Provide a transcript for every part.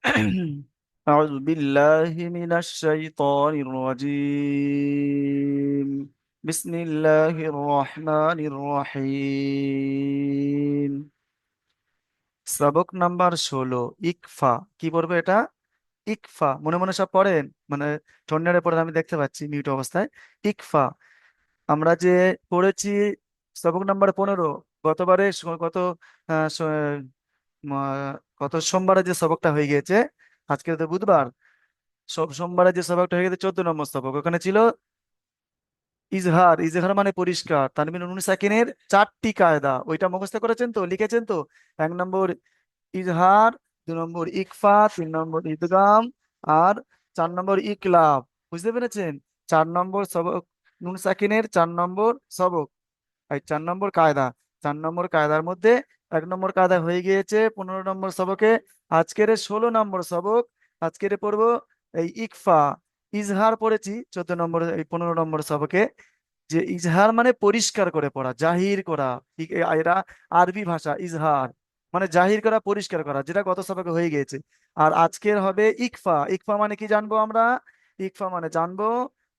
أعوذ بالله من الشيطان الرجيم. بسم الله الرحمن الرحيم। সবক নাম্বার 16, ইকফা। কি পড়বে এটা? ইকফা মনে মনে সব পড়েন, মানে ঠন্ডারে পড়েন, আমি দেখতে পাচ্ছি মিউট অবস্থায়। ইকফা আমরা যে পড়েছি সবক নাম্বার 15 গতবারে গত আহ, স- গত সোমবারে যে সবকটা হয়ে গিয়েছে। আজকে তো বুধবার। সব সোমবারে যে সবকটা হয়ে গেছে 14 নম্বর সবক, ওখানে ছিল ইজহার। ইজহার মানে পরিষ্কার, তানবিন নুন সাকিনের 4টি কায়দা। ওইটা মুখস্থ করেছেন তো, লিখেছেন তো? 1 নম্বর ইজহার, 2 নম্বর ইকফা, 3 নম্বর ইদগাম, আর 4 নম্বর ইকলাব। বুঝতে পেরেছেন? 4 নম্বর সবক নুন সাকিনের, 4 নম্বর সবক, এই 4 নম্বর কায়দা। 4 নম্বর কায়দার মধ্যে 1 নম্বর কায়দা হয়ে গিয়েছে 15 নম্বর সবকে। আজকের 16 নম্বর সবক। আজকের পড়বো এই ইকফা। ইজহার পড়েছি 14 নম্বর, এই 15 নম্বর সবকে। যে ইজহার মানে পরিষ্কার করে পড়া, জাহির করা। এরা আরবি ভাষা। ইজহার মানে জাহির করা, পরিষ্কার করা, যেটা গত সবকে হয়ে গিয়েছে। আর আজকের হবে ইকফা। ইকফা মানে কি জানবো আমরা? ইকফা মানে জানবো,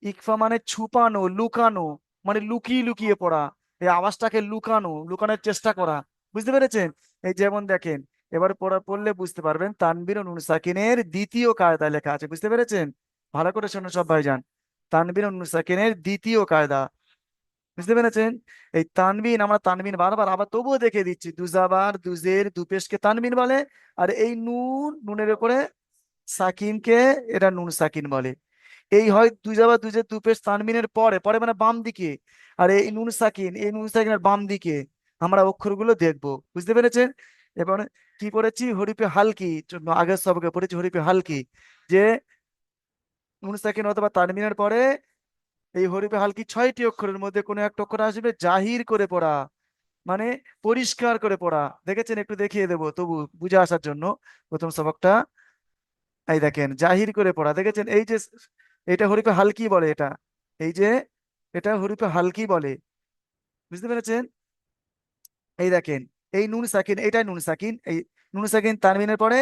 ইকফা মানে ছুপানো, লুকানো, মানে লুকিয়ে লুকিয়ে পড়া। এই আওয়াজটাকে লুকানো, লুকানোর চেষ্টা করা। বুঝতে পেরেছেন? এই যেমন দেখেন, এবার পড়লে বুঝতে পারবেন। তানবির ও নুন সাকিনের দ্বিতীয় কায়দা লেখা আছে, বুঝতে পেরেছেন? ভালো করে শোনো সব ভাইজান। তানবির ও নুন সাকিনের দ্বিতীয় কায়দা, বুঝতে পেরেছেন? এই তানবিন, আমরা তানবিন বারবার আবার তবুও দেখে দিচ্ছি। দুজাবার, দুজের, দুপেশকে তানবিন বলে। আর এই নুনের উপরে সাকিনকে এরা নুন সাকিন বলে। এই হয় দুজাবার, দুজের, দুপেশ তানবিনের পরে পরে মানে বাম দিকে। আর এই নুন সাকিন, এই নুন সাকিনের বাম দিকে আমরা অক্ষরগুলো দেখবো। বুঝতে পেরেছেন? এবার কি পড়েছি? হরিফে হালকি। আগের সবকে পড়েছি হরিফে হালকি। যে নুন সাকিন অথবা তানবিনের পরে এই হরিফে হালকি 6টি অক্ষরের মধ্যে কোনো একটা অক্ষর আসবে জাহির করে পড়া, মানে পরিষ্কার করে পড়া। দেখেছেন? একটু দেখিয়ে দেবো তবু বুঝে আসার জন্য। প্রথম সবকটা এই দেখেন, জাহির করে পড়া। দেখেছেন? এই যে এটা হরিফে হালকি বলে, এটা এই যে এটা হরিফে হালকি বলে। বুঝতে পেরেছেন? এই দেখেন, এই নুন সাকিন, এটাই নুন সাকিন। এই নুন সাকিন তানবিনের পরে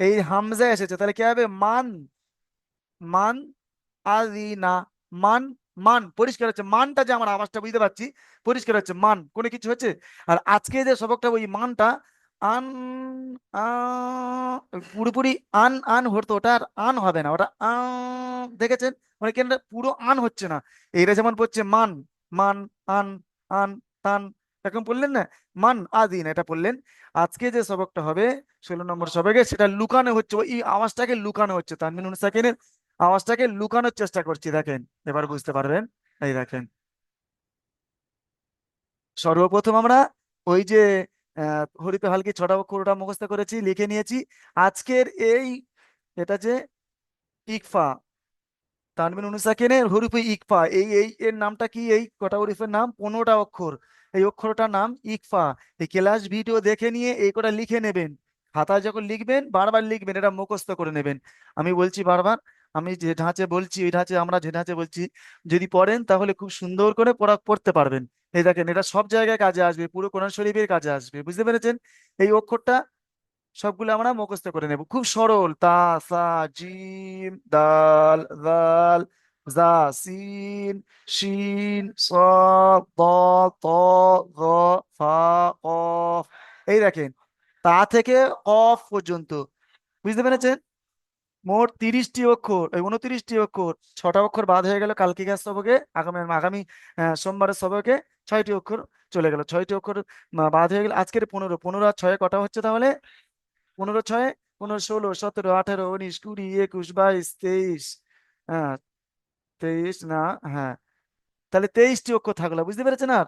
এই হামজা এসেছে, তাহলে কি হবে? মান। মান আলিনা। মান। মান পরিষ্কার হচ্ছে, মানটা যে আমার আওয়াজটা বুঝতে পারছি, পরিষ্কার হচ্ছে মান, কোনো কিছু হচ্ছে। আর আজকে যে সবকটা, ওই মানটা আন আ, পুরোপুরি আন আন হতো, ওটা আর আন হবে না, ওটা দেখেছেন? মানে কেন পুরো আন হচ্ছে না। এইটা যেমন পড়ছে মান, মান, আন, আন, তান, এরকম পড়লেন না? মান আদিন এটা পড়লেন। আজকে যে সবকটা হবে 16 নম্বর সবকে, সেটা লুকানো হচ্ছে, ওই আওয়াজটাকে লুকানো হচ্ছে। তানবিন সাকিনের আওয়াজটাকে লুকানোর চেষ্টা করছি, দেখেন। এবার বুঝতে পারবেন। এই দেখেন, সর্বপ্রথম আমরা ওই যে হরিপে হালকি 6টা অক্ষরটা মুখস্থ করেছি, লিখে নিয়েছি। আজকের এই এটা যে ইকফা, তানবিন সাকিনের হরফে ইকফা, এই এর নামটা কি? এই কটা হরফের নাম? 15টা অক্ষর। এই অক্ষরটার নাম ইকফা। এই ক্লাস ভিডিও দেখে নিয়ে এই কটা লিখে নেবেন। খাতায় যখন লিখবেন বারবার লিখবেন, এটা মুখস্থ করে নেবেন। আমি বলছি বারবার, আমি যে ঢাঁচে বলছি ওই ঢাঁচে, আমরা যে ঢাঁচে বলছি যদি পড়েন তাহলে খুব সুন্দর করে পড়তে পারবেন। এই দেখেন, এটা সব জায়গায় কাজে আসবে, পুরো কোরআন শরীফের কাজে আসবে। বুঝতে পেরেছেন? এই অক্ষরটা সবগুলো আমরা মুখস্থ করে নেব, খুব সরল। তা, সা, জিম, দাল, দাল, জা, সিন, শিন, সদ, দ, ত, র, ফা, কফ। এই দেখেন, তা থেকে কফ পর্যন্ত। বুঝতে পেরেছেন? মোট 30টি অক্ষর, এই 29টি অক্ষর। 6টা অক্ষর বাদ হয়ে গেল কালকিকার সবকে, আগামী আগামী সোমবারের সবকে 6টি অক্ষর চলে গেল। 6টি অক্ষর বাদ হয়ে গেল। আজকের 15, 15 আর 6 কটা হচ্ছে তাহলে? 15 ছয় 15, 16, 17, 18, 19, 20, 21, 22, 23। হ্যাঁ, 23 না, হ্যাঁ, তাহলে 23টি অক্ষর থাকলো। বুঝতে পেরেছেন? আর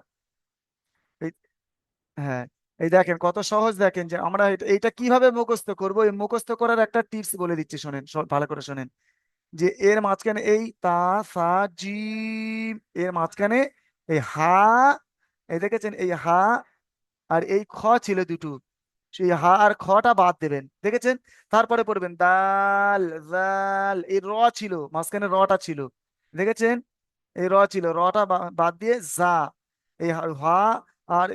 এই, হ্যাঁ, এই দেখেন কত সহজ। দেখেন যে আমরা এইটা কিভাবে মুখস্থ করব। এই মুখস্থ করার একটা টিপস বলে দিচ্ছি, শোনেন, ভালো করে শোনেন। যে এর মাঝখানে এই তা, সা, জিম, এর মাঝখানে এই হা, এই দেখেছেন এই হা আর এই খ ছিল দুটো। সেই হা আর খটা বাদ দেবেন, দেখেছেন? তারপরে পড়বেন দাল, জাল, এই র ছিল, মাঝখানে রটা ছিল, দেখেছেন? এই র ছিল, রটা বাদ দিয়ে যা। এই হা আর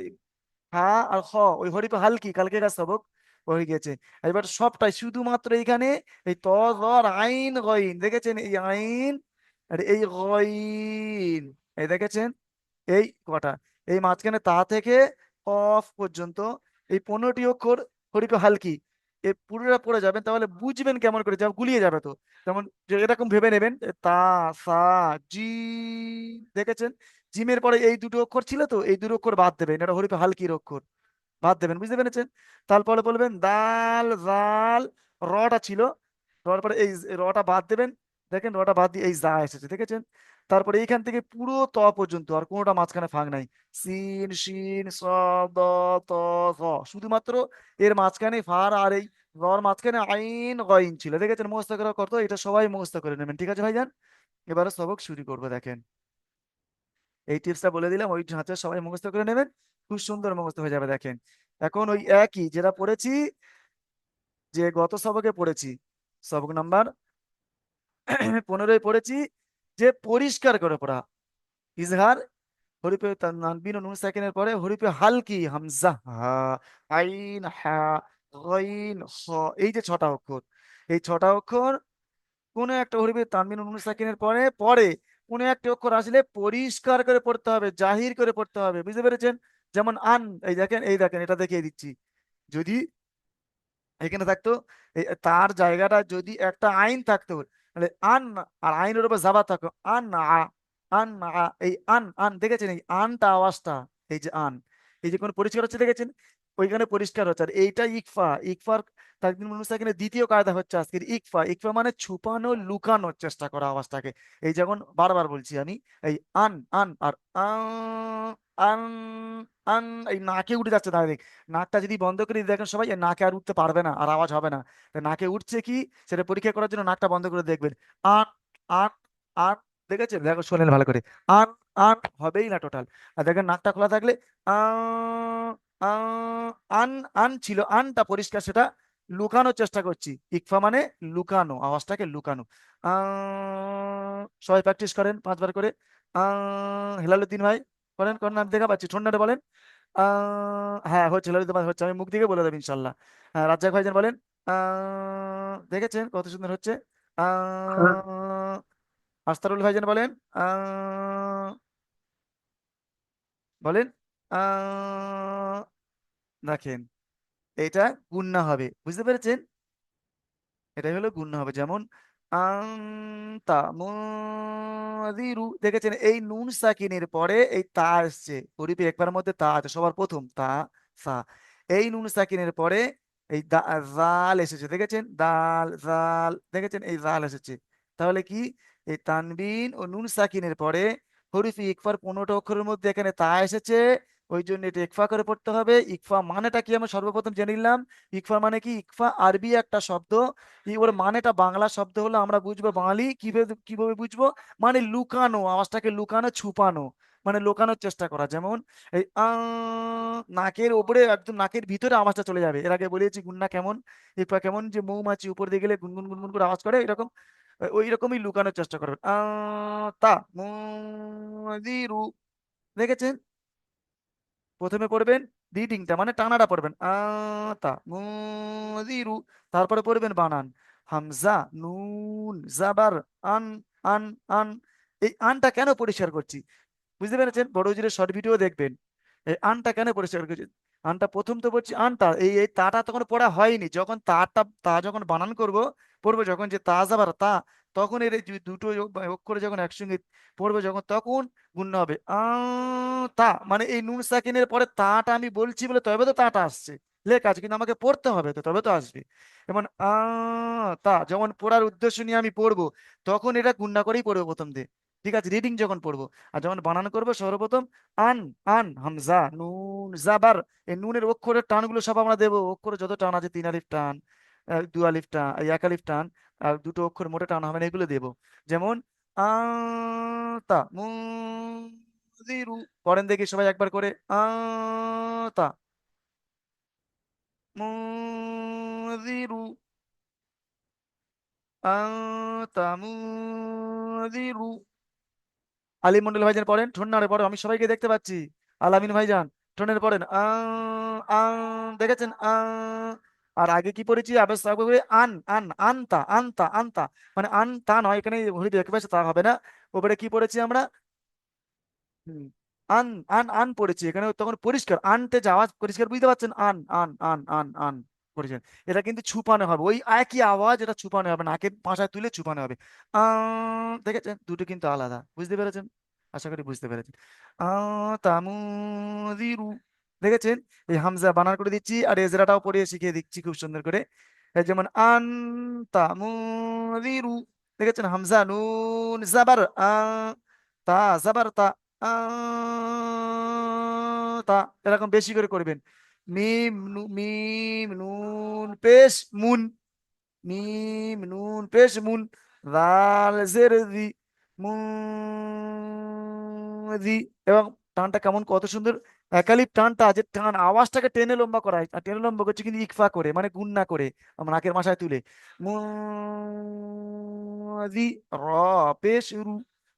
হা আর খ, ওই হরিফে হালকি কালকে কাজ সবক, হয়ে গেছে। এবার সবটাই শুধুমাত্র এইখানে এই ত জ আর আইন গইন, দেখেছেন এই আইন আর এই গইন, এই দেখেছেন এই কটা, এই মাঝখানে তা থেকে অফ পর্যন্ত এই 15টি অক্ষর হরিফে হালকি, এ পুরোটা পড়ে যাবেন, তাহলে বুঝবেন কেমন করে, যা গুলিয়ে যাবে তো। যেমন যে এরকম ভেবে নেবেন তা, সা, জি, দেখেছেন জিমের পরে এই দুটো অক্ষর ছিল তো, এই দুটো অক্ষর বাদ দেবেন, এটা হরিফে হালকির অক্ষর, বাদ দেবেন, বুঝতে পেরেছেন। তারপরে বলবেন দাল জাল, রটা ছিল, রর পরে এই রটা বাদ দেবেন, দেখেন রটা বাদ দিয়ে এই জা এসেছে, দেখেছেন। তারপরে এইখান থেকে পুরো ত পর্যন্ত আর কোনোটা মাঝখানে ফাঁক নাই, সিন শিন দ, ত, জ, শুধুমাত্র এর মাঝখানে ফার আর এই রর মাঝখানে আইন গইন ছিল, দেখেছেন। মুখস্থ করা কত, এটা সবাই মুখস্থ করে নেবেন, ঠিক আছে ভাইজান। এবারে সবক শুরু করবো, দেখেন এই টিপসটা বলে দিলাম, ওই ধাঁচে সবাই মুখস্থ করে নেবেন, খুব সুন্দর মুখস্থ হয়ে যাবে, দেখেন। এখন ওই একই যেটা পড়েছি, যে গত সবকে পড়েছি, সবক নাম্বার 15 পড়েছি, যে পরিষ্কার করে পড়া, ইজহার হরিফে তানবিন ও নুন সাকিনের পরে হরিফে হালকি হামজা হা, আইন হা, গইন হ, এই যে ছটা অক্ষর, এই ছটা অক্ষর কোনো একটা হরিফে তানবিন ও নুন সাকিনের পরে পরে কোনো একটা অক্ষর আসলে পরিষ্কার করে পড়তে হবে, জাহির করে পড়তে হবে, বুঝতে পেরেছেন। যেমন আন, এই দেখেন এটা দেখিয়ে দিচ্ছি, যদি এখানে থাকতো তার জায়গাটা যদি একটা আইন থাকতো, তাহলে আন, আর আইনের উপর জাবা থাকো আন আ, আন আ, এই আন আন দেখেছেন, এই আনটা আওয়াজটা, এই যে আন, এই যে কোন পরিষ্কার হচ্ছে দেখেছেন, ওইখানে পরিষ্কার হচ্ছে। আর এইটা ইকফা, ইকফার তাকদির মুনসাকিনের দ্বিতীয় কায়দা হচ্ছে আজকের ইকফা, ইকফা মানে ছুপানো লুকানোর চেষ্টা করা আওয়াজটাকে, এই যেমন বারবার বলছি আমি, এই আন আন আর আন আন, এই নাকে উঠে যাচ্ছে ডাইরেক্ট, নাকটা যদি বন্ধ করে দিই, দেখেন সবাই এ নাকে আর উঠতে পারবে না, আর আওয়াজ হবে না। তো নাকে উঠছে কি, সেটা পরীক্ষা করার জন্য নাকটা বন্ধ করে দেখবেন, আন আন আন, দেখেছেন, দেখো শোনেন ভালো করে, আন আন হবেই না টোটাল। আর দেখেন নাকটা খোলা থাকলে আন, আন ছিল, আনটা পরিষ্কার, সেটা লুকানোর চেষ্টা করছি, ইকফা মানে লুকানো, আওয়াজটাকে লুকানো। সবাই প্র্যাকটিস করেন 5 বার করে। হেলালুদ্দিন ভাই করেন, করেন, আমি দেখা পাচ্ছি, ঠান্ডাটা বলেন। হ্যাঁ হচ্ছে, ললিত ভাই হচ্ছে, আমি মুখ দিকে বলে দেবো ইনশাল্লাহ। হ্যাঁ রাজ্জাক ভাইজান বলেন। দেখেছেন কত সুন্দর হচ্ছে। হ্যাঁ, আহ, আস্তারুল ভাইজান বলেন। আহ, বলেন। আহ, দেখেন এটা গুন্না হবে, বুঝতে পেরেছেন, এটাই হলো গুণ হবে। যেমন তামদিরু, দেখেছেন এই নুন সাকিনের পরে এই তা আসছে, ওরিপে একবার মধ্যে তা আছে সবার প্রথম তা, সা, এই নুন সাকিনের পরে এই জাল এসেছে, দেখেছেন দাল জাল, দেখেছেন এই জাল এসেছে, তাহলে কি এই তানবিন ও নুন সাকিনের পরে হরিফে ইকফার 15টা অক্ষরের মধ্যে এখানে তা এসেছে, ওই জন্য এটা ইকফা করে পড়তে হবে। ইকফা মানেটা কি আমরা সর্বপ্রথম জেনে নিলাম, ইকফা মানে কি, ইকফা আরবি একটা শব্দ, ওর মানেটা বাংলা শব্দ হলো, আমরা বুঝবো বাঙালি কিভাবে কিভাবে বুঝবো, মানে লুকানো, আওয়াজটাকে লুকানো, ছুপানো, মানে লুকানোর চেষ্টা করা। যেমন এই নাকের ওপরে একদম নাকের ভিতরে আওয়াজটা চলে যাবে, এর আগে বলেছি গুন্না কেমন, এরপর কেমন যে মৌমাছি উপর দিয়ে গেলে গুনগুন গুনগুন করে আওয়াজ করে, এরকম ওই রকমই লুকানোর চেষ্টা করবেন। তা মুদিরু, দেখেছেন, প্রথমে পড়বেন রিডিংটা মানে টানাটা পড়বেন তা মুদিরু, তারপরে পড়বেন বানান, হামজা নুন জাবার আন, আন আন, এই আনটা কেন পরিষ্কার করছি, বুঝতে পেরেছেন, বড় উজিরের শর্ট ভিডিও দেখবেন, এই আনটা কেন পরিষ্কার করছি। আনটা প্রথম তো বলছি আনটা, এই এই তাটা তখন পড়া হয়নি, যখন তাটা তা যখন বানান করব, পড়বো যখন যে তা যাবার তা, তখন এর এই দুটো অক্ষরে যখন একসঙ্গে পড়বো যখন, তখন গুণ হবে তা, মানে এই নুন সাকিনের পরে তাটা আমি বলছি বলে তবে তো তাটা আসছে, লেখা আছে কিন্তু আমাকে পড়তে হবে তো, তবে তো আসবে। যেমন তা যখন পড়ার উদ্দেশ্য নিয়ে আমি পড়বো, তখন এটা গুণনা করেই পড়বো প্রথম দিয়ে, ঠিক আছে, রিডিং যখন পড়বো। আর যখন বানান করবো সর্বপ্রথম আন, আন হামজা নুন জাবার, এই নুনের অক্ষরের টানগুলো সব আমরা দেবো, অক্ষরে যত টান আছে 3 আলিফ টান, 2 আলিফ টান, 1 আলিফ টান, আর দুটো অক্ষর মোটে টান হবে না, এগুলো দেবো। যেমন তা মুদিরু, পড়েন দেখি সবাই একবার করে তা মুদিরু, তা মুদিরু। আলী মন্ডল ভাইজান পড়েন, ঠোন্নারে পড়ো, আমি সবাইকে দেখতে পাচ্ছি। আলামিন ভাইজান ঠোনের পড়েন দেখেছেন আর আগে কি পড়েছি আবেশ থাকবে বলে আন আন আনতা আনতা আনতা, মানে আন তা নয়, এখানে হরি দেখবে তা হবে না। ওপরে কি পড়েছি আমরা? হুম, আন আন আন পড়েছি এখানে, তখন পরিষ্কার আনতে যাওয়া পরিষ্কার বুঝতে পারছেন, আন আন আন আন আন পড়েছেন। এটা কিন্তু ছুপানো হবে, ওই একই আওয়াজ, এটা ছুপানো হবে, নাকের পাশায় তুলে ছুপানো হবে। দেখেছেন দুটো কিন্তু আলাদা, বুঝতে পেরেছেন? আশা করি বুঝতে পেরেছেন। তামুদিরু, দেখেছেন? এই হামজা বানান করে দিচ্ছি আর এজরাটাও পড়িয়ে শিখিয়ে দিচ্ছি খুব সুন্দর করে। এই যেমন আন তামুদিরু, দেখেছেন? হামজা নুন জাবার তা জাবার তা, তা, এরকম বেশি করে করবেন। মিম নুন পেশ মুন, মিম নুন পেশ মুন, দাল জের দি, দি। এবং টানটা কেমন কত সুন্দর, একালিপ টানটা, যে টান আওয়াজটাকে টেনে লম্বা করা হয়, আর টেনে লম্বা করছে কিন্তু ইকফা করে, মানে গুণ না করে, আমার নাকের মাথায় তুলে। মুদি, র পেশ রু,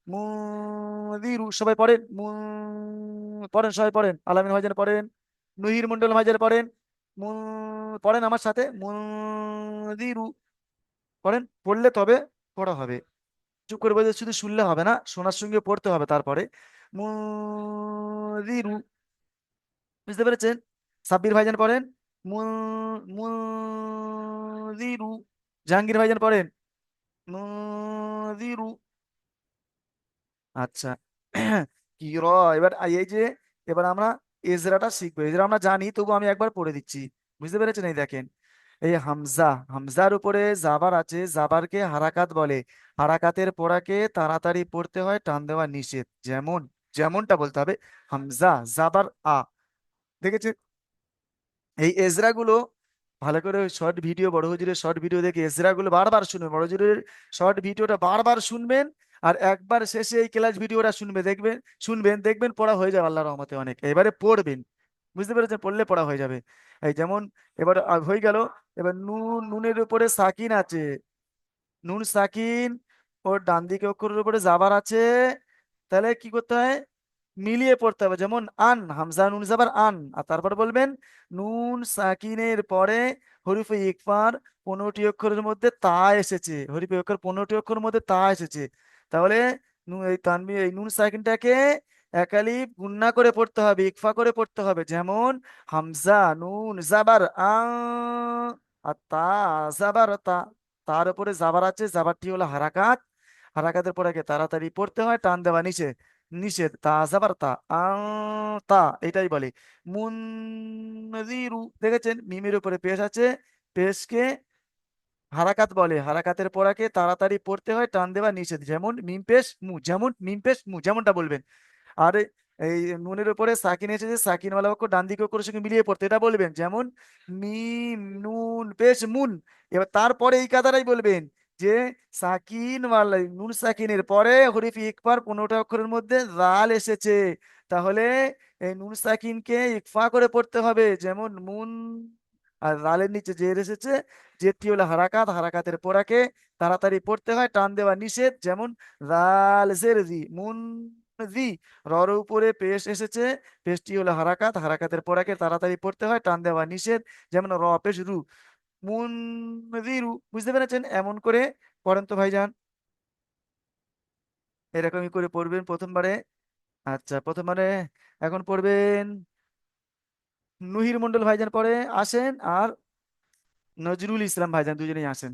মুদিরু, সবাই পড়েন পড়েন, সবাই পড়েন, আলামিন ভাইজান পড়েন, নহির মন্ডল ভাইজান পড়েন, পড়েন আমার সাথে মুদিরু, পড়েন, পড়লে তবে পড়া হবে। চুপ করে বলতে শুধু শুনলে হবে না, শোনার সঙ্গে পড়তে হবে তারপরে। মুদিরু, বুঝতে পেরেছেন? সাব্বির ভাইজান পড়েন মুদিরু, জাহাঙ্গীর ভাইজান পড়েন মুদিরু। আচ্ছা। কি র, এবার এই যে, এবার আমরা এজরাটা শিখবো, এজরা আমরা জানি, তবু আমি একবার পড়ে দিচ্ছি, বুঝতে পেরেছেন? এই দেখেন, এই হামজা, হামজার উপরে জাবার আছে, জাবারকে হারাকাত বলে, হারাকাতের পড়াকে তাড়াতাড়ি পড়তে হয়, টান দেওয়া নিষেধ। যেমন, যেমনটা বলতে হবে, হামজা জাবার আ, দেখেছে? এই এজরা গুলো ভালো করে শর্ট ভিডিও, বড় হুজুরের শর্ট ভিডিও দেখে এজরা গুলো বারবার শুনবেন, বড় হুজুরের শর্ট ভিডিওটা বারবার শুনবেন, আর একবার শেষে এই ক্লাস ভিডিওটা শুনবে, দেখবেন, শুনবেন, দেখবেন পড়া হয়ে যাবে আল্লাহর রহমতে অনেক। এবারে পড়বেন, বুঝতে পেরেছেন? পড়লে পড়া হয়ে যাবে। এই যেমন, এবার হয়ে গেল। এবার নুন, নুনের উপরে সাকিন আছে, নুন সাকিন, ওর ডান দিকে অক্ষরের উপরে জাবার আছে, তাহলে কি করতে হয়? মিলিয়ে পড়তে হবে। যেমন আন, হামজা নুন জাবার আন, আর তারপর বলবেন নুন সাকিনের পরে হরফে ইকফার 15টি অক্ষরের মধ্যে তা এসেছে, হরফে অক্ষর 15টি অক্ষরের মধ্যে তা এসেছে, তাহলে এই তানবি, এই নুন সাকিনটাকে একালিফ গুন্না করে পড়তে হবে, ইকফা করে পড়তে হবে। যেমন হামজা নুন জাবার আ, আর তা জাবার তা, তার উপরে জাবার আছে, জাবারটি হলো হারাকাত, হারাকাতের পরে তাড়াতাড়ি পড়তে হয়, টান দেওয়া নিষেধ, নিষেধ। তা জাবার তা তা, এটাই বলে মুনজিরু, দেখেছেন? মিমের উপরে পেশ আছে, পেশকে হারাকাত বলে, হারাকাতের পড়াকে তাড়াতাড়ি পড়তে হয়, টান দেওয়া নিষেধ। যেমন মিম পেশ মু, যেমন মিম পেশ মু, যেমনটা বলবেন। আর এই নুনের উপরে সাকিন এসেছে, সাকিন ওয়ালা অক্ষর ডান দিকে অক্ষরের সঙ্গে মিলিয়ে পড়তে, এটা বলবেন। যেমন মিম নুন পেশ মুন, এবার তারপরে এই কথাটাই বলবেন যে সাকিন ওয়ালা, নুন সাকিনের পরে হরিফ ইকফার 15টা অক্ষরের মধ্যে জাল এসেছে, তাহলে এই নুন সাকিনকে ইকফা করে পড়তে হবে। যেমন মুন, আর জালের নিচে জের এসেছে, জেরটি হলো হারাকাত, হারাকাতের পড়াকে তাড়াতাড়ি পড়তে হয়, টান দেওয়া নিষেধ। যেমন জাল জের জি মুন জি, রর উপরে পেশ এসেছে, পেশটি হলো হারাকাত, হারাকাতের পড়াকে তাড়াতাড়ি পড়তে হয়, টান দেওয়া নিষেধ। যেমন র পেশ রু, মুন রু, বুঝতে পেরেছেন? এমন করে পড়েন তো ভাইজান, এরকমই করে পড়বেন প্রথমবারে। আচ্ছা, প্রথমবারে এখন পড়বেন নুহির মন্ডল ভাইজান পড়ে আসেন, আর নজরুল ইসলাম ভাইজান, দুজনেই আসেন।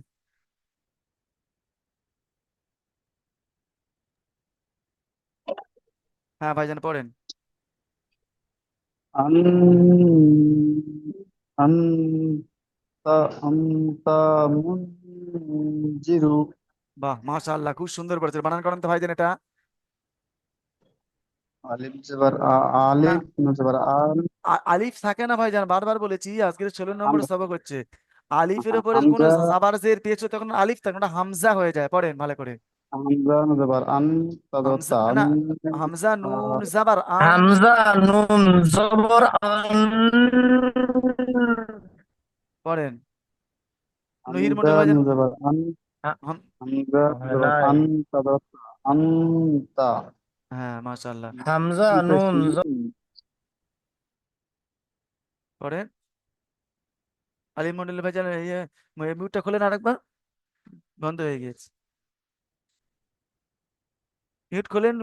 হ্যাঁ ভাইজান পড়েন। আন আনতা আনতা মুনজিরু। বাহ, মাশাআল্লাহ, খুব সুন্দর পড়েছে, বানান করেন তো ভাইজান এটা। আলিফ জবর না, আলিফ, নুন জবর আন, আলিফ থাকে না ভাইজান, বারবার বলেছি, আজকের 16 নম্বর হামজা সবক হচ্ছে। আলিফের উপরে কোনো হামজা জাবার জের পেয়েছো তখন আলিফ থাকে, ওটা হামজা হয়ে যায়, পড়েন ভালো করে। হামজা, নুন জবর আন, হামজা তাদতা আন, না, হামজা নুন জাবার আন, হামজা নুন জবর আন। পড়েন নহির হামজা, মন্ডল ভাইজান। নুন জবর আন, হাম, হামজা, নুন হয় জবর নাই। আন, তাদতা আনতা, হ্যাঁ মাশাআল্লাহ, হামজা মিম পেশ নুন মুন, পড়েন। আলী মন্ডল ভাইজান, মিউটটা খোলেন আরেকবার, বন্ধ হয়ে গেছে। মিউট খোলেন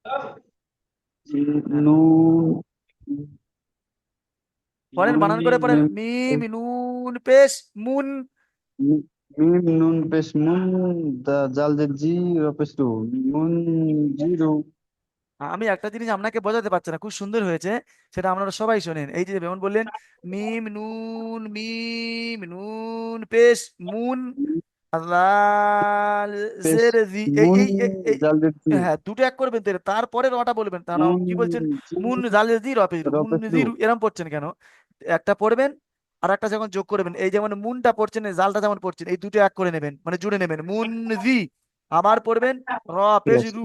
হ্যাঁ, নুন পড়েন, নুন বানান করে পড়েন, মিম মিম নুন পেশ মুন। মিম নুন পেশ মুন জাল জের জি র পেশ রু মুন জিরু। আমি একটা জিনিস আপনাকে বোঝাতে পারছি না, খুব সুন্দর হয়েছে, সেটা আপনারা সবাই শোনেন। এই যে যেমন বললেন, মিম নুন পেশ মুন, লাল পেশ জের জি, এই মুন এই এই এই- জাল জের জি হ্যাঁ, দুটো এক করবেন তো, তারপরে রটা বলবেন, তা না মুন কি বলছেন, জি মুন জালে জি রপেজু র মুন পেশ রু। জিরু, এরম পড়ছেন কেন? একটা পড়বেন আর একটা যখন যোগ করবেন, এই যেমন মুনটা পড়ছেন, এই জালটা যেমন পড়ছেন, এই দুটো এক করে নেবেন, মানে জুড়ে নেবেন, মুন জি। আবার পড়বেন র ঠিক পেজ আছে, রু,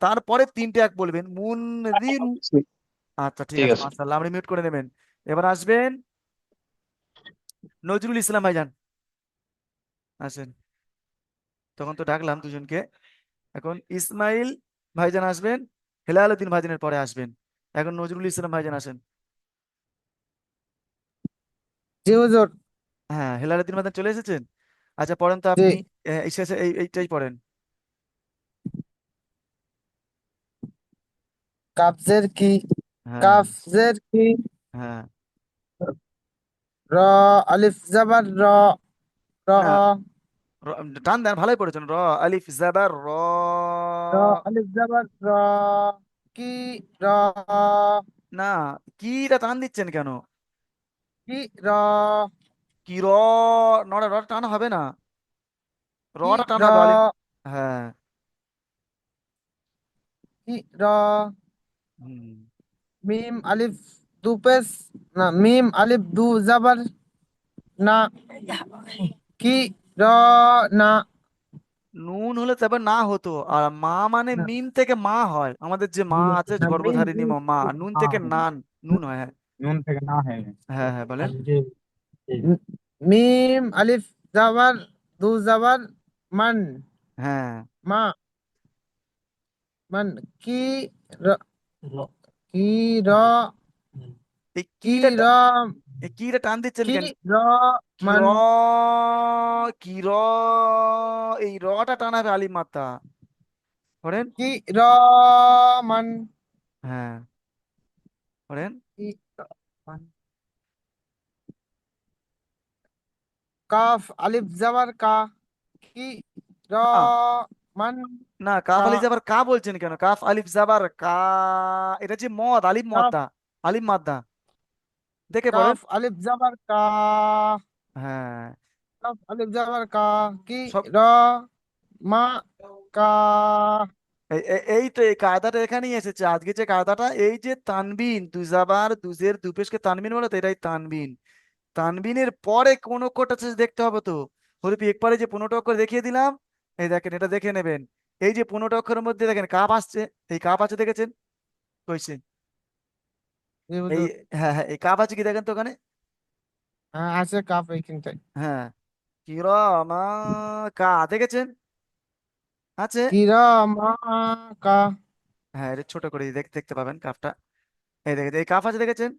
তারপরে তিনটে এক বলবেন, মুন জি রু। ঠিক আচ্ছা ঠিক ঠিক আছে, আছে। মাশাআল্লাহ, আপনি মিউট করে নেবেন। এবার আসবেন নজরুল ইসলাম ভাইজান, আসেন। তখন তো ডাকলাম দুজনকে, এখন ইসমাইল ভাইজান আসবেন, হেলালুদ্দিন ভাইজানের পরে আসবেন। এখন নজরুল ইসলাম ভাইজান আসেন। জি হুজুর। হ্যাঁ, হেলালুদ্দিন ভাইজান চলে এসেছেন। আচ্ছা পড়েন তো জি। আপনি, এই শেষে এইটাই পড়েন। কাবজের কি? হ্যাঁ, কাফজের কি? হ্যাঁ। র, আলিফ জাবার র, র, না, টান দেন, ভালোই পড়েছেন, র আলিফ জাবার র। র, আলিফ জাবার র, কি? র, না, কিটা টান দিচ্ছেন কেন? কি? র, কি র, নড়া র টান হবে না, কি? রটা টান র, হবে আলিফ। হ্যাঁ। কি? র, হুম। মিম আলিফ দু পেশ, না মিম আলিফ দু জাবার না, কি? র, না, নুন হলে তবে না হতো, আর মা মানে না, মিম থেকে মা হয়, আমাদের যে মা আছে না, মিম গর্ভধারিণী মিম মা, নুন থেকে নান, নুন হয়, হ্যাঁ। নুন থেকে না হয়। হ্যাঁ, হ্যাঁ, বলেন। মিম আলিফ জাবার দু জাবার মান, হ্যাঁ, মা, মান, কি? র, কি? র, এই কি? কিটা র, এই কিটা টান দিচ্ছেন কি? কেন? র, কি র, মান, কি র, এই রটা টান হবে আলিফ মাত্রা, করেন। কি? র, মান, হ্যাঁ, করেন। কি? র, মান, কাফ আলিফ জাবার কা, কি? র, না, মান, না, কাফ কা, আলিফ জাবার কা বলছেন কেন? কাফ আলিফ জাবার কা, এটা যে মদ, আলিফ কাফ, মদ্দা, আলিফ মাদ্দা, দেখে পড়েন। কাফ আলিফ জাবার কা, হ্যাঁ, কাফ আলিফ জাবার কা, কি? সব। র, মা, কা, এই তো এই কায়দাটা এখানেই এসেছে, আজকে যে কায়দাটা, এই যে তানবিন, দুজাবার দুজের দুপেশকে তানবিন বলে তো, এটাই তানবিন। তানবিনের পরে কোন অক্ষরটা আছে দেখতে হবে তো। হরিপি একবারে যে 15টা অক্ষর দেখিয়ে দিলাম, এই দেখেন, এটা দেখে নেবেন। এই যে 15টা অক্ষরের মধ্যে দেখেন কাপ আসছে, এই কাপ আছে দেখেছেন, কইছে জি এই, হুজুর। হ্যাঁ, হ্যাঁ, এই কাপ আছে কি দেখেন তো ওখানে। হ্যাঁ আছে কাফ এইখানটায়। হ্যাঁ, কিরমা, কা দেখেছেন, আছে। কি? র, মা, কা, হ্যাঁ, এটা ছোট করে দেখতে দেখতে পাবেন কাপটা, এই দেখেন, এই কাপ আছে দেখেছেন।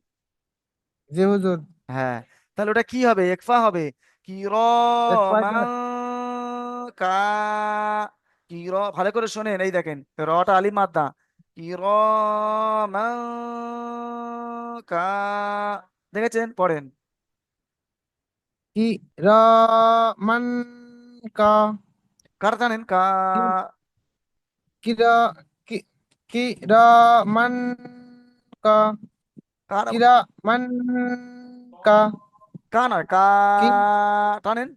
জি হুজুর। হ্যাঁ, তাহলে ওটা কি হবে, একফা হবে। কি র, এক মা, পয়সা। কা, কি র, ভালো করে শোনেন, এই দেখেন, রটা আলিফ মাদ্দা, কি র, মা, কা, দেখেছেন, পড়েন। কি? র, মান, কা, কার জানেন, কা, কি? কি? র, কি? কি? র, মান, কা, কার, কি? র, মান, কা, কা না, কা, কি? টানেন।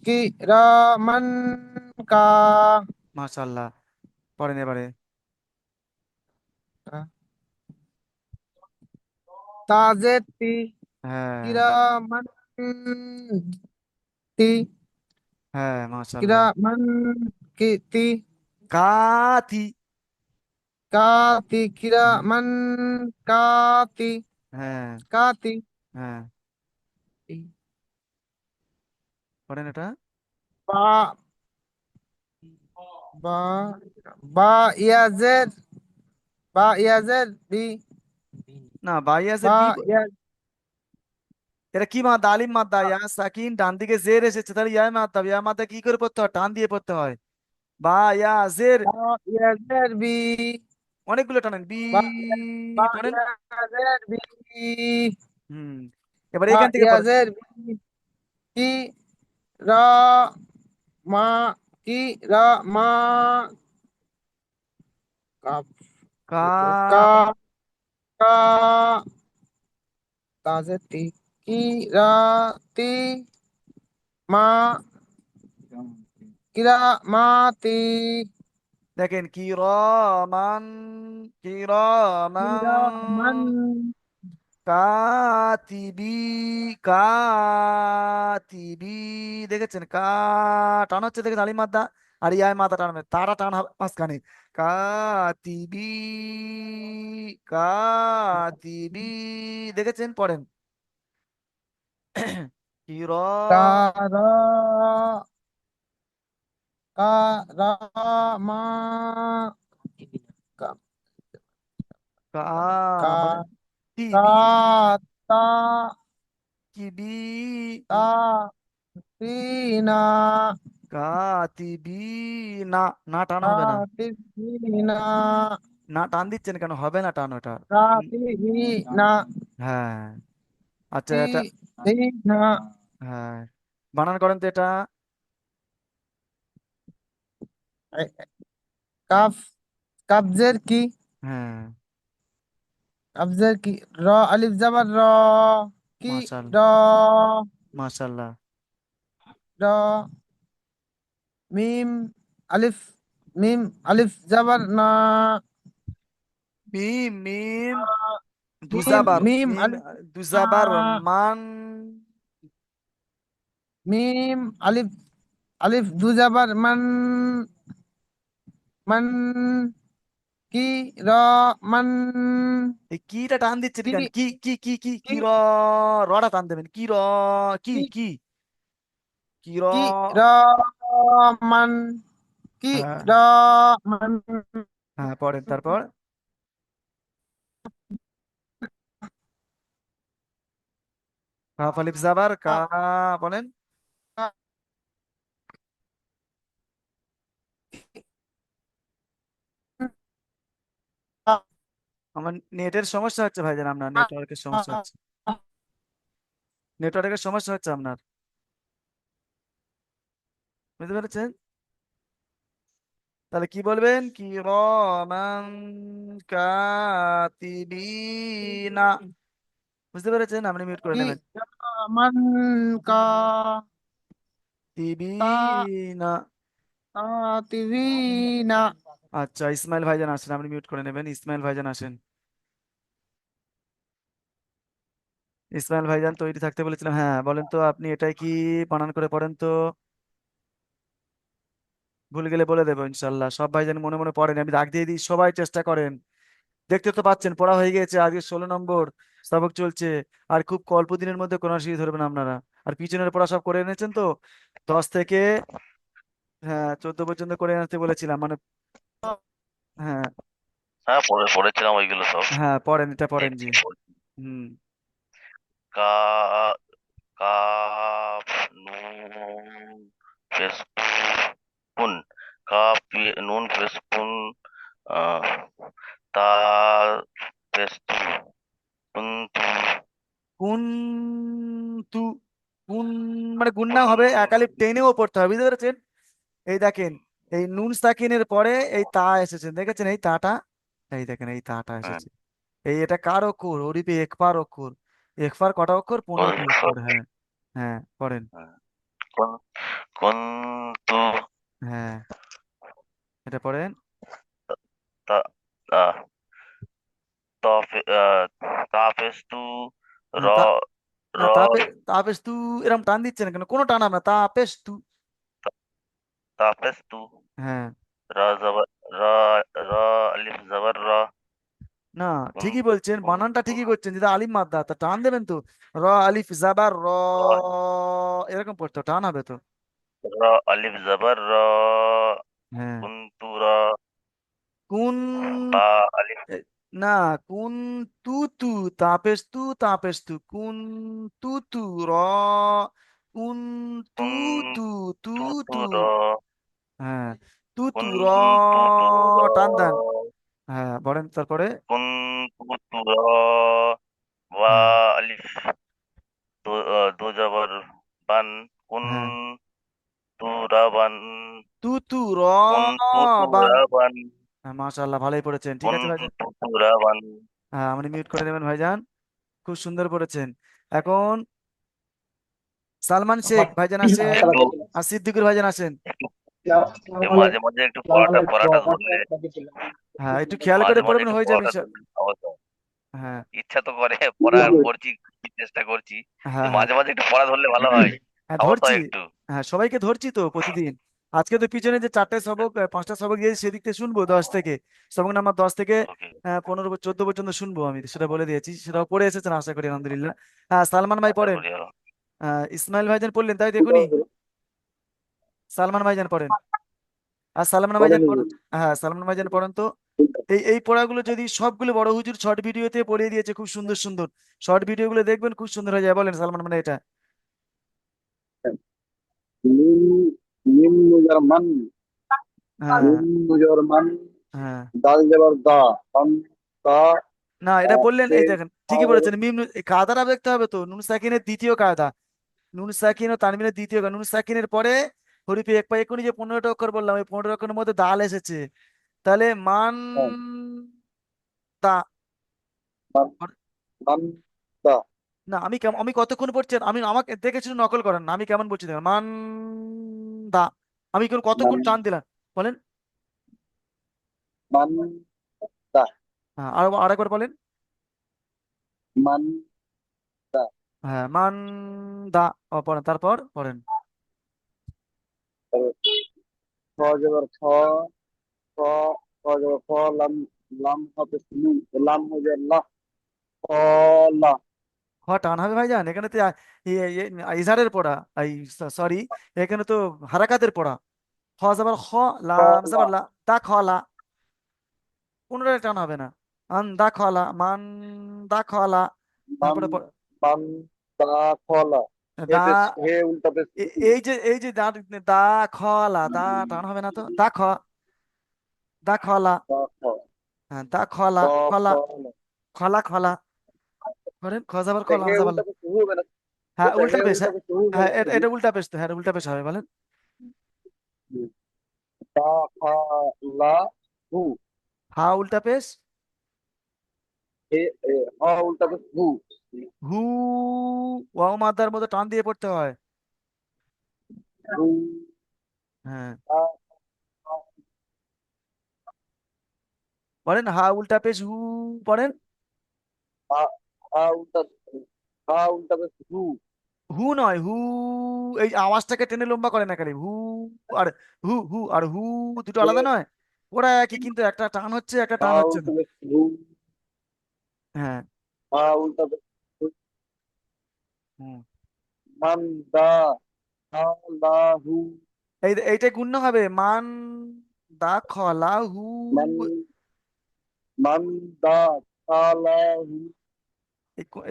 কি? র, মান, কা, মাশাল্লাহ, পড়েন এবারে। তাজে তি, কি? হ্যাঁ, র, মান, তি, হ্যাঁ, কি? র, মাশাল্লাহ। মান, কি? তি, কাথি। কা, তি, কি? র, মান, কা, তি, হ্যাঁ, কা, তি, হ্যাঁ, পড়েন এটা। বা, বা, বা, ইয়াজের, বা ইয়াজের বি না, বাইয়াজের বা বি। ইয়াজ এটা কি মাদ্দা? আলিম মাদ্দা, ইয়া সাকিন, ডান দিকে জের এসেছে, তাহলে ইয়া মাদ্দা, ইয়া মাদ্দা কি করে পড়তে হয়? টান দিয়ে পড়তে হয়। বা ইয়া জের, বা ইয়াজের বি অনেকগুলো টানেন, বি বা বা পড়েন। ইয়াজের বি হুম, এবার বা এখান থেকে পড়েন। ইয়াজের বি কি র মা কি র মা কাপ কা, কা পড়েন। কা তাজে তি কি রা তি মা কিরা মাতি দেখেন, কি রমান, কি রমান, কিরা মান কাতিবি, কাতিবি, দেখেছেন? টান হচ্ছে, দেখেন আলিম মাদ্দা, আর ইয়ায় মাথা টানবে, তারা টান হবে মাঝখানে। কাতিবি, কাতিবি, দেখেছেন? পড়েন। কি র, কারা কারা মা কা কা, কা পড়েন। কা তিবি, তা কিবি, তা তিনা কাতিবি, না, না টান তা হবে না। তিনা না টান দিচ্ছেন কেন? হবে না টান ওটা। তা উম, তিনা হ্যাঁ, আচ্ছা তি এটা, তিনা হ্যাঁ, বানান করেন তো এটা। কাফ কাবজের কি হ্যাঁ, কাবজের কি র আলিফ জাবার র কি মাশাল, র মাশাল্লাহ। র মিম আলিফ মিম আলিফ জাবার না মিম, মিম, মিম দুজাবার, মিম মিম, আলিফ না দুজাবার, মান, মিম আলিফ আলিফ দু জাবার মান মান কি র মান এই কিটা টান দিচ্ছেন কি কেন? কি কি কি কি কি কি রটা টান দেবেন, কি কি কি কি কি কি র মান কি হ্যাঁ, র মান হ্যাঁ, পড়েন তারপর। কাফ আলিফ জাবার কা, বলেন। আমার নেটের সমস্যা হচ্ছে ভাইজান, আপনার নেটওয়ার্কের সমস্যা হচ্ছে, নেটওয়ার্কের সমস্যা হচ্ছে আপনার, বুঝতে পেরেছেন? তাহলে কি বলবেন? কি রমান কাতিবিনা, বুঝতে পেরেছেন? আপনি মিউট করে কি নেবেন। র মান কা তা তিবিনা। তা তিবিনা আচ্ছা, ইসমাইল ভাইজান আসেন, আপনি মিউট করে নেবেন। ইসমাইল ভাইজান আসেন। ইসমাইল ভাইজান তৈরি থাকতে বলেছিলাম, হ্যাঁ বলেন তো, আপনি এটাই কি বানান করে পড়েন তো। ভুল গেলে বলে দেবো ইনশাল্লাহ। সব ভাইজান মনে মনে পড়েন, আমি দাগ দিয়ে দিই, সবাই চেষ্টা করেন। দেখতে তো পাচ্ছেন পড়া হয়ে গেছে, আজকে 16 নম্বর সবক চলছে। আর খুব অল্প দিনের মধ্যে কোন সিরিজ ধরবেন আপনারা। আর পিছনের পড়া সব করে এনেছেন তো? 10 থেকে, হ্যাঁ, 14 পর্যন্ত করে আনতে বলেছিলাম, মানে, হ্যাঁ, হ্যাঁ, পড়েছিলাম ওইগুলো সব। হ্যাঁ, পড়েন, এটা পড়েন জি। দেখছি হুম, কা কাফ নুন পেশ কুন কাফ নুন পেশ কুন আহ, তা পেশ তু কুন্তু কোন তু, কোন, মানে গুন্না হবে, একালিপ টেনেও পড়তে হবে, বুঝতে পেরেছেন? এই দেখেন, এই নুন সাকিনের পরে এই তা এসেছেন, দেখেছেন এই তাটা? এই দেখেন, এই তাটা হ্যাঁ, এসেছে। এই এটা কার অক্ষর? ওরিপে একবার অক্ষর। একবার কটা অক্ষর? 15টি অক্ষর, হ্যাঁ। হ্যাঁ, পড়েন। কুন কুন্তু হ্যাঁ, এটা পড়েন। তা আহ, তাপেস্তু র হ্যাঁ, তা, র না, তাপেস তু, এরকম টান দিচ্ছেন কেন? কোনো টান না, তাপেস তু। তাপেস্তু হ্যাঁ, র জবর র র আলিফ জবর র না, ঠিকই কুন্তু বলছেন, বানানটা ঠিকই করছেন, যেটা আলিফ মাদ্দা, তা টান দেবেন তো। র আলিফ জাবার র, এরকম পড়তো, টান হবে তো। র আলিফ জবর র হ্যাঁ, কুন্তু র কুন বা আলিফ এ, না, কুন তু তু, তাপেশ তু, তাপেশ তু, কুন তু তু, র, কুন তু কুন তু, তু তু তু তু, র হ্যাঁ, তু তু, কুন র, তু তু র টান দেন, হ্যাঁ বলেন তারপরে, কুন তু তু র বা হ্যাঁ আলিফ দু জবর বান কুন হ্যাঁ, তু রা বান তু তু, র, কুন তু তু বান, রা বান হ্যাঁ মাশাআল্লাহ, ভালোই পড়েছেন, ঠিক কুন আছে ভাইজান, তু তু রা বান হ্যাঁ আপনি মিউট করে নেবেন ভাইজান, খুব সুন্দর পড়েছেন। এখন সালমান শেখ ভাইজান আসেন, একটু আর সিদ্দিকুর ভাইজান আসেন, একটু একটু মাঝে মাঝে একটু পড়াটা ধরলে হ্যাঁ একটু খেয়াল করে মাঝে মাঝে পড়বেন, একটু হয়ে যাবে পড়াটা ধরলে অবস্থা হ্যাঁ ইচ্ছা তো করে পড়ার পড়ছি চেষ্টা করছি হ্যাঁ যে হ্যাঁ মাঝে মাঝে একটু পড়া ধরলে ভালো হয় হ্যাঁ সাহস ধরছি, হয় একটু হ্যাঁ সবাইকে ধরছি তো প্রতিদিন, আজকে তো পিছনে যে 4টে সবক 5টা সবক দিয়েছি সেদিক থেকে শুনবো 10 থেকে, সবক নাম্বার 10 থেকে ওকে 15 14 পর্যন্ত শুনবো, আমি সেটা বলে দিয়েছি, সেটাও পড়ে এসেছেন আশা করি আলহামদুলিল্লাহ। হ্যাঁ সালমান ভাই আশা পড়েন, করি আরো ইসমাইল ভাইজান পড়লেন তাই দেখুনি, সালমান ভাইজান পড়েন, আর সালমান ভাইজান পড়েন, হ্যাঁ সালমান ভাইজান পড়েন তো, এই পড়াগুলো যদি সবগুলো বড় হুজুর শর্ট ভিডিওতে পড়িয়ে দিয়েছে খুব সুন্দর সুন্দর, শর্ট ভিডিও গুলো দেখবেন খুব সুন্দর হয়ে যায়, বলেন সালমান মানে এটা, মিম মিম মুজার মান, হ্যাঁ মিম মুজার মান, হ্যাঁ, দাল জবর দা, আম দা, না এটা বললেন, এই পেশ, দেখেন হা ঠিকই জবর বলেছেন, মিম এই কায়দাটা দেখতে হবে তো, নুন সাকিনের দ্বিতীয় কায়দা, নুন সাকিন ও তানবিনের দ্বিতীয় কায়দা, নুন সাকিনের পরে হরিফে এক পাই, এখনই যে 15টা অক্ষর বললাম ওই 15 অক্ষরের মধ্যে দাল এসেছে, তাহলে মান হ্যাঁ, দা, মান মান দা, না আমি কেমন, আমি কতক্ষণ পড়ছি, আমি আমাকে দেখে শুনে নকল করেন না, আমি কেমন বলছি দেখেন, মান দা, আমি মান কতক্ষণ টান দিলাম, বলেন, মান দা, হ্যাঁ আর আরেকবার বলেন, মান দা, হ্যাঁ মান দা, পড়েন তারপর পড়েন, খ জবর খ, খ খ জবর খ, লাম লাম হবে লু, লাম হবে লা, খ লা, খ টান হবে ভাইজান, এখানে তো ইজহারের পড়া, এই সরি, এখানে তো হারাকাতের পড়া, খ যাবার খ, খ লাম লা, যাবার লা, দা খ লা, পুনরায় টান হবে না, আন দা খ লা, মান দা খ লা, মান তারপরে মান দা খ লা, হে দা, পেশ হে উল্টা পেশ হু, এই যে দা, দা খ লা, দা টান হবে না তো, দা খ, দা খ লা, দা খ, হ্যাঁ দা খ লা, দ খ খ লা, লা, খলা খলা, করেন খ যাবার খ, লাম হে যাবার লা, উল্টা পেশ হু হবে না, হ্যাঁ এটা উল্টা হে পেশ, উল্টা হ্যাঁ পেশ হু হ্যাঁ, হবে না এটা উল্টা পেশ তো, হ্যাঁ উল্টা পেশ হবে, বলেন, দা খ লা হু, হা উল্টা পেশ, হে হ উল্টা পেশ হু, হু, ওয়াও মাদার মধ্যে টান দিয়ে পড়তে হয়, হু, হ্যাঁ দা, বলেন, হা উল্টা পেশ হু, পড়েন, হা হা উল্টা, হা উল্টা পেশ হু, হু নয় হু, এই আওয়াজটাকে টেনে লম্বা করে না খালি হু, আর হু হু আর হু, দুটো হে আলাদা নয়, ওরা একই কিন্তু একটা টান হচ্ছে একটা হা টান হচ্ছে না, উল্টা পেশ হু, হ্যাঁ হা উল্টা পেশ হু, হুম। মান দা হা লা হু, এইটা গুণ্য হবে, মান দা খলা হু, মান মান দা হা লা হু,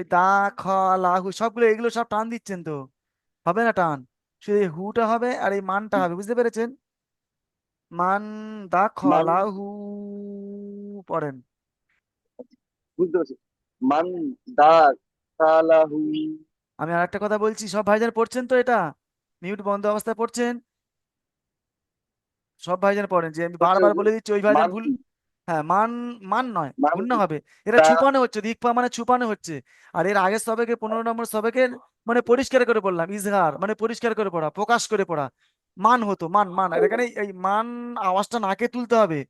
এই দা খলা হু সবগুলো, এগুলো সব টান দিচ্ছেন তো, হবে না টান, শুধু এই হুটা হবে আর এই মানটা হবে, বুঝতে পেরেছেন, মান দা মান খলা হু, পড়েন, বুঝতে পারছি, মান দা হা লা হু, আমি আর একটা কথা বলছি, সব ভাইজান পড়ছেন তো এটা, মিউট বন্ধ অবস্থায় পড়ছেন, সব ভাইজান পড়েন, যে আমি হচ্ছে বারবার বলে দিচ্ছি ওই ভাইজান মান ভুল, হ্যাঁ মান, মান নয় মান গুণ হবে, এটা দা ছুপানো হচ্ছে, দিকপা মানে ছুপানো হচ্ছে, আর এর আগের সবেকে 15 নম্বর সবেকে মানে পরিষ্কার করে পড়লাম, ইজহার মানে পরিষ্কার করে পড়া, প্রকাশ করে পড়া, মান হতো মান মান, আর এখানে এই মান আওয়াজটা নাকে তুলতে হবে,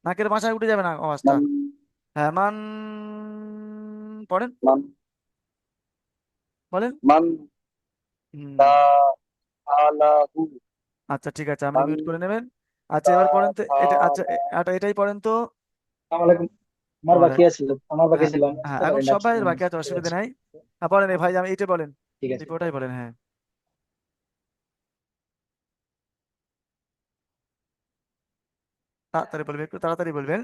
নাকের ভাষায় উঠে যাবে না আওয়াজটা, মান হ্যাঁ মান, পড়েন, মান বলেন, মান হুম, দা হা লা হু, আচ্ছা ঠিক আছে, আপনি মান মিউট করে নেবেন, আচ্ছা দা এবার পড়েন তো, হা এটা আচ্ছা লা, এটাই পড়েন তো, আসসালামু আলাইকুম। আমার ওয়ালাইকুম, বাকি আছিল, আমার বাকি হ্যাঁ ছিল, আমি হ্যাঁ আসতে এখন পারি না সব আজকে, ভাইয়ের আমি বাকি আছে, বুঝতে অসুবিধা পেরেছি। নাই, হ্যাঁ পড়েন এই ভাই, আমি এইটা বলেন, ঠিক এই আছে। পুরোটাই বলেন, হ্যাঁ তাড়াতাড়ি বলবেন, একটু তাড়াতাড়ি বলবেন।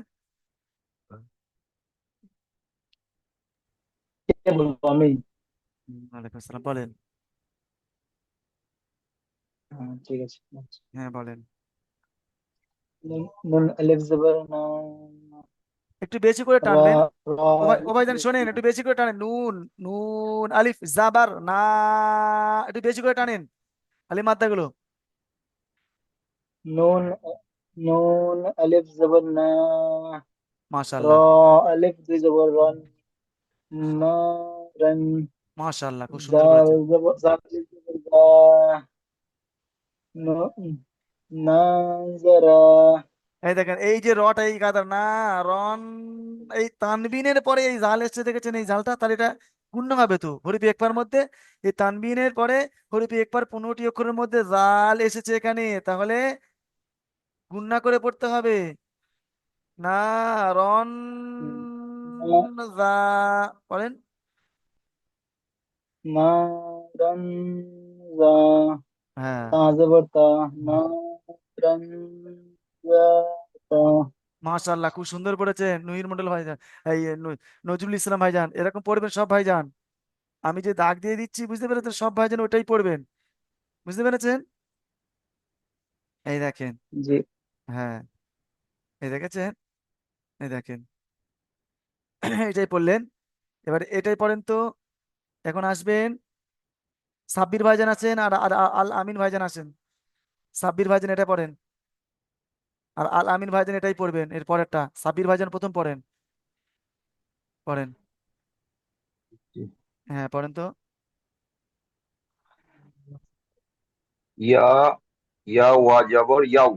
কে বলবো আমি? ওয়ালাইকুম আসসালাম, বলেন। হ্যাঁ, ঠিক আছে। হ্যাঁ বলেন। নুন নুন আলিফ জবর না, একটু বেশি করে রা টানবেন। রা ও ভাই জান শোনেন, একটু বেশি করে টানেন। নুন, নুন আলিফ জাবার না, একটু বেশি করে টানেন আলিফ মাদ্দাগুলো। নুন নুন আলিফ জবর না, রা মাশাআল্লাহ, আলিফ দুই জবর রান, না রান, মাশাআল্লাহ, খুব সুন্দর জাল করেছেন। জবর জাল আলিফ জবর গা, নো না জরা, এই দেখেন, এই যে রটা এই কাদার না, রন, এই তানবিনের পরে এই জাল এসছে দেখেছেন, এই জালটা, তাহলে এটা গুণ্য হবে তো হরিফি একবার মধ্যে। এই তানবিনের পরে হরিফি একবার 15টি অক্ষরের মধ্যে জাল এসেছে এখানে, তাহলে গুণনা করে পড়তে হবে। না, রন, না জা, বলেন। না রান জা, হ্যাঁ, তা জবর তা, না রান জা তা। মাশাআল্লাহ, খুব সুন্দর পড়েছেন নুহির মন্ডল ভাইজান, এই নজরুল ইসলাম ভাইজান, এরকম পড়বেন সব ভাইজান। আমি যে দাগ দিয়ে দিচ্ছি বুঝতে পেরেছেন, সব ভাইজান ওটাই পড়বেন, বুঝতে পেরেছেন। এই দেখেন। জি। হ্যাঁ, এই দেখেছেন, এই দেখেন। এটাই পড়লেন। এবার এটাই পড়েন তো। এখন আসবেন, সাব্বির ভাইজান আছেন, আর আর আর আল আমিন ভাইজান আছেন। সাব্বির ভাইজান এটা পড়েন, আর আল আমিন ভাইজান এটাই পড়বেন। এর পরেরটা সাব্বির ভাইজান প্রথম পড়েন, পড়েন। হ্যাঁ পড়েন তো। ইয়া ইয়া ওয়া জবর ইয়াও,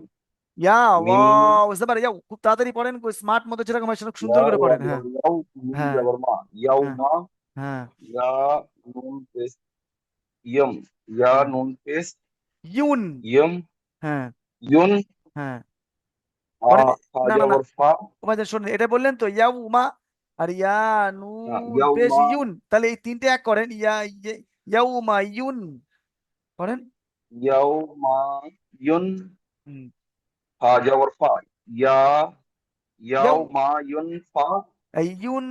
ইয়া মিম ওয়াও জবর ইয়াও, খুব তাড়াতাড়ি পড়েন, স্মার্ট মতো যেরকম হয় সেরকম ইয়া সুন্দর করে ওয়া পড়েন। হ্যাঁ, জবর ইয়াও, মিম হ্যাঁ, জবর মা, ইয়াও হ্যাঁ, মা, হ্যাঁ, ইয়া নুন পেশ ইয়ম, ইয়া হ্যাঁ। নুন পেশ ইউন। ইয়ম, হ্যাঁ, ইউন, হ্যাঁ, ফা পড়েন। ফা না না না, জবর ফা, ও ভাইজান শুনুন, এটা বললেন তো ইয়া উমা, আর ইয়া নুন ইয়াও পেশ মা, ইউন, তাহলে এই তিনটে এক করেন। ইয়া উমা ইউন, করেন। ইয়াও মা ইয়ুন, হুম। ফা জবর ফা, ইয়া ইয়াও, ইয়াও মা ইয়ুন ফা, এই ইউন,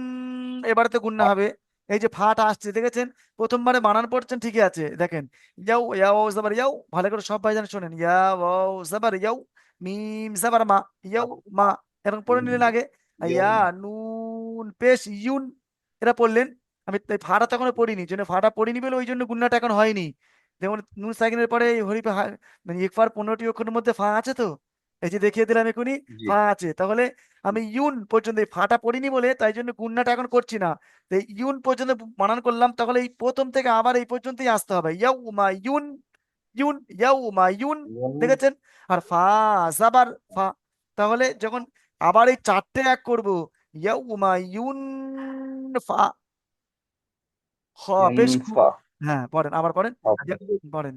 এবারে তো গুণনা হবে। এই যে ফাটা আসছে দেখেছেন, প্রথমবারে বানান পড়ছেন ঠিকই আছে, দেখেন। ইয়াও ইয়াও জাবার ইয়াও, ভালো করে সব ভাইজান শোনেন। ইয়াও জাবার ইয়াও, মিম জাবার মা, ইয়াও মা, এরকম পড়ে নিলেন আগে। ইয়া ইয়াও নুন পেশ ইউন, এটা পড়লেন। আমি তাই ফাটা তখন পড়িনি, জন্য ফাটা পড়িনি বলে ওই জন্য গুণনাটা এখন হয়নি। যেমন নুন সাকিনের পরে এই হরিফে মানে ইকফার 15টি অক্ষরের মধ্যে ফা আছে তো, এই যে দেখিয়ে দিলাম এখনই, জি ফা আছে, তাহলে আমি ইউন পর্যন্ত, এই ফাটা পড়িনি বলে তাই জন্য গুণনাটা এখন করছি না। তো এই ইউন পর্যন্ত বানান করলাম, তাহলে এই প্রথম থেকে আবার এই পর্যন্তই আসতে হবে। ইয়াউমা ইউন, ইউন ইয়াউমা ইউন, ইয়ুন, দেখেছেন। আর ফা জাবার ফা, তাহলে যখন আবার এই চারটে এক করব, ইয়াউমা ইউন ফা, খ ইয়ুন পেশ খু। ফা, হ্যাঁ পড়েন, আবার পড়েন। পড়েন।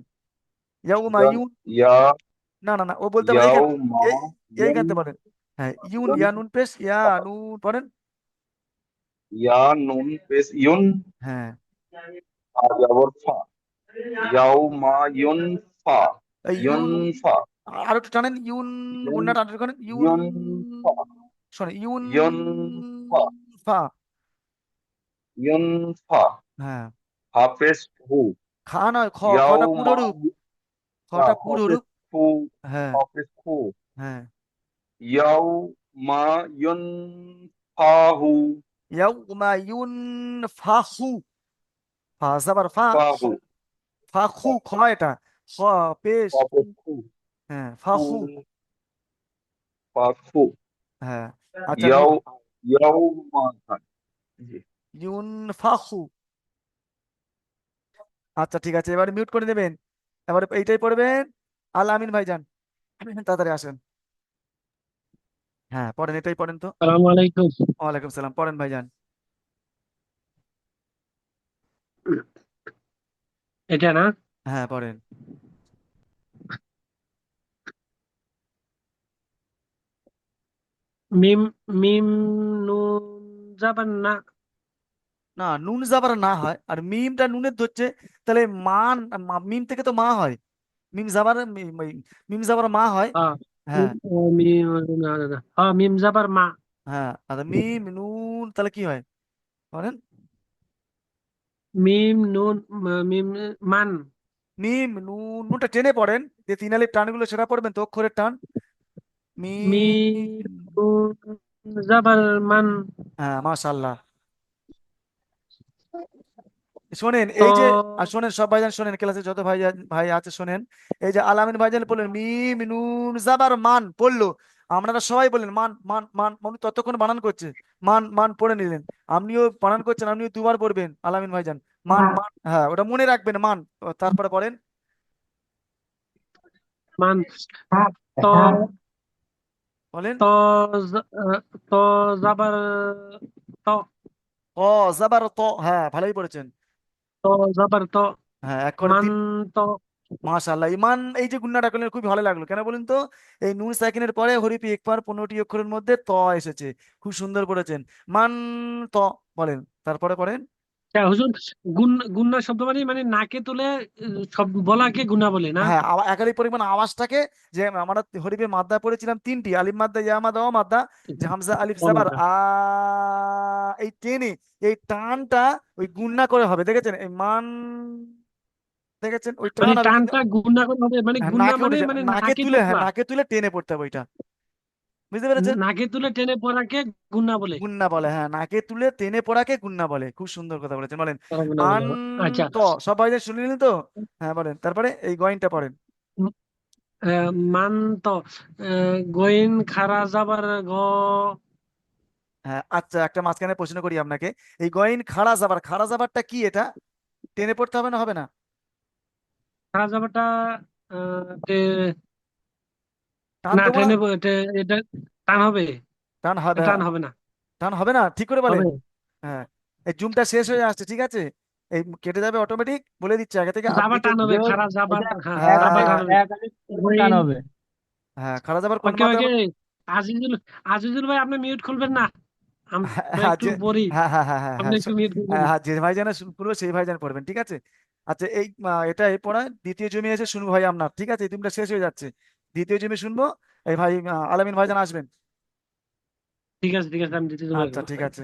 ইয়াউমা ইয়ন ইউন, ইয়া না না না, ও বলতে হবে ইয়াও এইখান, মা এই ইয়ুন, এইখানতে বলেন। হ্যাঁ, ইউন ইয়ুন ইয়া নুন পেশ ইয়া নুন, পড়েন। ইয়া নুন পেশ ইয়ুন, হ্যাঁ, ফা জবর ফা, ইয়াও মা ইয়ুন ফা, এই ইয়ুন ইউন, ফা, আর একটু টানেন ইউন, ইয়ুন গুণটা টানেন করেন ইউন, ইয়ুন ফা, শোনে ইউন ইয়ুন ফা, ফা। ইয়ুন ফা, হ্যাঁ, হা পেশ হু, খা নয়, খ, ইয়াও খটা পুরো মা, রূপ, না খটা হা পুরো পেশ রূপ। হু, হ্যাঁ, হা পেশ হু, হ্যাঁ, ইয়াও মা ইয়ুন ফা হু, ইয়াউমা ইউন ফাহু, ফা জাবার ফা, ফা হু, ফাখু, খ এটা, খ পেশ হা হু। পেশ হু, হ্যাঁ হু, ফাখু। ফা হু, হ্যাঁ, আচ্ছা ইয়াও মিউট। ইয়াও মা, জি ইউন ফাখু। আচ্ছা ঠিক আছে, এবারে মিউট করে দেবেন। এবারে এইটাই পড়বেন। আল আমিন ভাইজান, তাড়াতাড়ি আসেন। হ্যাঁ পড়েন, এটাই পড়েন তো। সালাম আলাইকুম। ওয়ালাইকুম সালাম, পড়েন ভাইজান। এটা না, হ্যাঁ পড়েন। মিম মিম নুন যাবেন না। না, নুন জাবার না হয়, আর মিমটা নুনের ধরছে, তাহলে মান, মিম থেকে তো মা হয়। মিম জাবার মিম জাবার মা হয়। হ্যাঁ, হ্যাঁ, মিম না না না, হ্যাঁ মিম যাবার মা। হ্যাঁ, আর মিম নুন তাহলে কি হয়, বলেন। মিম নুন মিম মান মিম নুন, নুনটা টেনে পড়েন, যে তিন আলিফ টানগুলো সেটা পড়বেন তো, অক্ষরের টান। মিম মিম। নুন জাবার মান হ্যাঁ, মাশাআল্লাহ। শোনেন তো এই যে, আর শোনেন সব ভাইজান শোনেন, ক্লাসে যত ভাই ভাই আছে শোনেন, এই যে আলামিন ভাইজান বললেন মিম নুন জাবার মান পড়লো, আপনারা সবাই বললেন মান মান মান, উনি ততক্ষণ বানান করছে, মান মান পড়ে নিলেন। আপনিও বানান করছেন, আপনিও দুবার পড়বেন আলামিন ভাইজান, মান মান, হ্যাঁ ওটা মনে রাখবেন মান। তারপরে পড়েন। মান তো বলেন। তো তো জাবার তো ও জাবার তো, হ্যাঁ ভালোই পড়েছেন। তো জাবার তো হ্যাঁ এক করে মান তো মাশাআল্লাহ। ইমান, এই যে গুণনাটা করলেন খুব ভালো লাগলো, কেন বলুন তো, এই নুন সাকিনের পরে হরিফি একবার 15টি অক্ষরের মধ্যে ত এসেছে, খুব সুন্দর করেছেন। মান ত, বলেন তারপরে পড়েন। হুজুর, গুন্না শব্দ মানে মানে নাকে তুলে সব বলাকে গুনা বলে না? হ্যাঁ, একাধিক পরিমাণ আওয়াজটাকে, যে আমরা হরিফে মাদ্দা পড়েছিলাম তিনটি, আলিফ মাদ্দা, ইয়া মাদ্দা, ও মাদ্দা, যে হামজা আলিফ ও জাবার মাথা। এই টেনে, এই টানটা ওই গুণনা করে হবে, দেখেছেন এই মান, দেখেছেন ওই মানে টান হবে কিন্তু। টানটা গুন্না করে হবে, মানে হ্যাঁ, গুন্না নাকে মানে উঠেছে, মানে নাকে নাকে তুলে, হ্যাঁ তোলা, নাকে তুলে টেনে পড়তে হবে ওইটা, বুঝতে পেরেছেন। নাকে তুলে টেনে পড়াকে গুন্না বলে। গুন্না বলে, হ্যাঁ নাকে তুলে টেনে পড়াকে গুন্না বলে, খুব সুন্দর কথা বলেছেন। বলেন গুন্না মান বলে। আচ্ছা। ত, সব ভাইদের শুনে নিলেন তো? হ্যাঁ বলেন তারপরে এই গয়নটা পড়েন। মান তো গইন খারা যাবার গ হ্যাঁ আচ্ছা, একটা মাঝখানে প্রশ্ন করি আপনাকে, এই গয়ন খাড়া জাবার, খাড়া জাবারটা কি এটা, টেনে পড়তে হবে না, হবে না? খারা যাবারটা টান না দেবো না? টেনে এটা টান হবে, টান হবে? টান হবে না। টান হবে না, ঠিক করে বলেন। হবে হ্যাঁ, এই জুমটা শেষ হয়ে আসছে, ঠিক আছে, এই কেটে যাবে অটোমেটিক, বলে দিচ্ছে আগে থেকে, যাবার টান হবে, যে খারা যাবার, এটা হ্যাঁ এক যাবার আলিফ টান হ্যাঁ হবে। এক আলিফ টান গইন হবে। হ্যাঁ, খাড়া জাবার কোন ওকে মাত্রার ওকে। মধ্যে? আজিজুল আজিজুল ভাই, আপনি মিউট খুলবেন না? আমরা হ্যাঁ একটু যে, পড়ি, হ্যাঁ হ্যাঁ হ্যাঁ হ্যাঁ আপনি হ্যাঁ একটু মিউট খুলবেন। হ্যাঁ, যে ভাইজানে করবো সেই ভাইজান পড়বেন, ঠিক আছে। আচ্ছা এই এটা এই পড়া দ্বিতীয় জমি এসে শুনবো ভাই আপনার, ঠিক আছে, এই তিনটা শেষ হয়ে যাচ্ছে, দ্বিতীয় জমি শুনবো, এই ভাই আলামিন ভাইজান আসবেন। ঠিক আছে ঠিক আছে, আমি দিতে আচ্ছা ঠিক আছে।